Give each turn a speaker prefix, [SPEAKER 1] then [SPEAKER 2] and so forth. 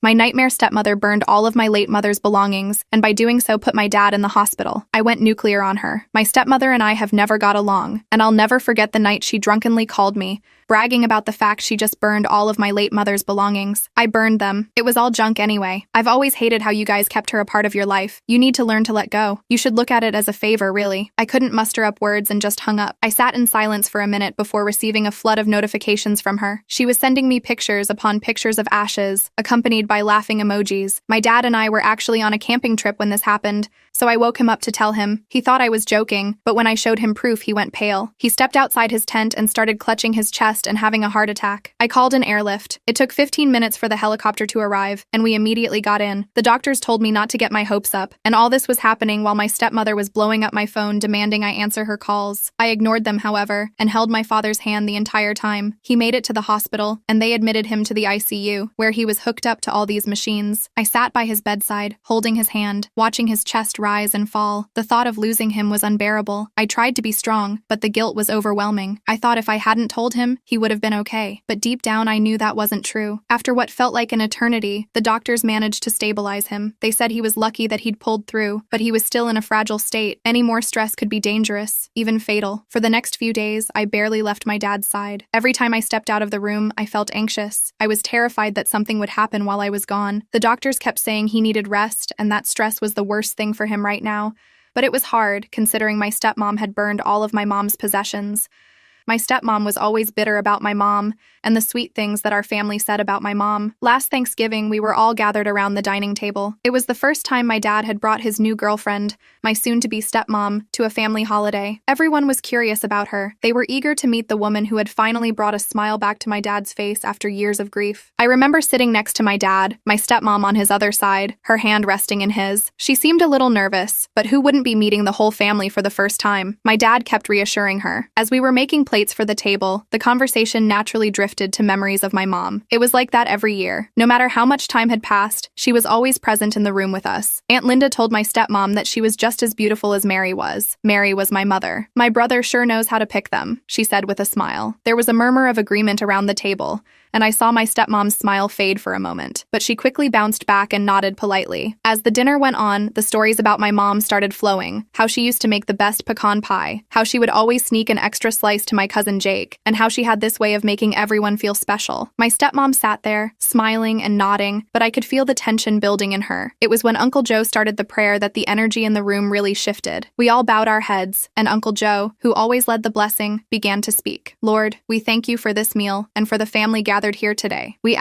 [SPEAKER 1] My nightmare stepmother burned all of my late mother's belongings, and by doing so put my dad in the hospital. I went nuclear on her. My stepmother and I have never got along, and I'll never forget the night she drunkenly called me, bragging about the fact she just burned all of my late mother's belongings. I burned them. It was all junk anyway. I've always hated how you guys kept her a part of your life. You need to learn to let go. You should look at it as a favor, really. I couldn't muster up words and just hung up. I sat in silence for a minute before receiving a flood of notifications from her. She was sending me pictures upon pictures of ashes, accompanied by laughing emojis. My dad and I were actually on a camping trip when this happened, so I woke him up to tell him. He thought I was joking, but when I showed him proof, he went pale. He stepped outside his tent and started clutching his chest and having a heart attack. I called an airlift. It took 15 minutes for the helicopter to arrive, and we immediately got in. The doctors told me not to get my hopes up, and all this was happening while my stepmother was blowing up my phone demanding I answer her calls. I ignored them, however, and held my father's hand the entire time. He made it to the hospital, and they admitted him to the ICU, where he was hooked up to all these machines. I sat by his bedside, holding his hand, watching his chest rise and fall. The thought of losing him was unbearable. I tried to be strong, but the guilt was overwhelming. I thought if I hadn't told him, he would have been okay. But deep down, I knew that wasn't true. After what felt like an eternity, the doctors managed to stabilize him. They said he was lucky that he'd pulled through, but he was still in a fragile state. Any more stress could be dangerous, even fatal. For the next few days, I barely left my dad's side. Every time I stepped out of the room, I felt anxious. I was terrified that something would happen while I was gone. The doctors kept saying he needed rest, and that stress was the worst thing for him right now. But it was hard, considering my stepmom had burned all of my mom's possessions. My stepmom was always bitter about my mom and the sweet things that our family said about my mom. Last Thanksgiving, we were all gathered around the dining table. It was the first time my dad had brought his new girlfriend, my soon-to-be stepmom, to a family holiday. Everyone was curious about her. They were eager to meet the woman who had finally brought a smile back to my dad's face after years of grief. I remember sitting next to my dad, my stepmom on his other side, her hand resting in his. She seemed a little nervous, but who wouldn't be meeting the whole family for the first time? My dad kept reassuring her. As we were making plates for the table, the conversation naturally drifted to memories of my mom. It was like that every year. No matter how much time had passed, she was always present in the room with us. Aunt Linda told my stepmom that she was just as beautiful as Mary was. Mary was my mother. My brother sure knows how to pick them, she said with a smile. There was a murmur of agreement around the table, and I saw my stepmom's smile fade for a moment, but she quickly bounced back and nodded politely. As the dinner went on, the stories about my mom started flowing, how she used to make the best pecan pie, how she would always sneak an extra slice to my cousin Jake, and how she had this way of making everyone feel special. My stepmom sat there, smiling and nodding, but I could feel the tension building in her. It was when Uncle Joe started the prayer that the energy in the room really shifted. We all bowed our heads, and Uncle Joe, who always led the blessing, began to speak. Lord, we thank you for this meal and for the family gathered here today. We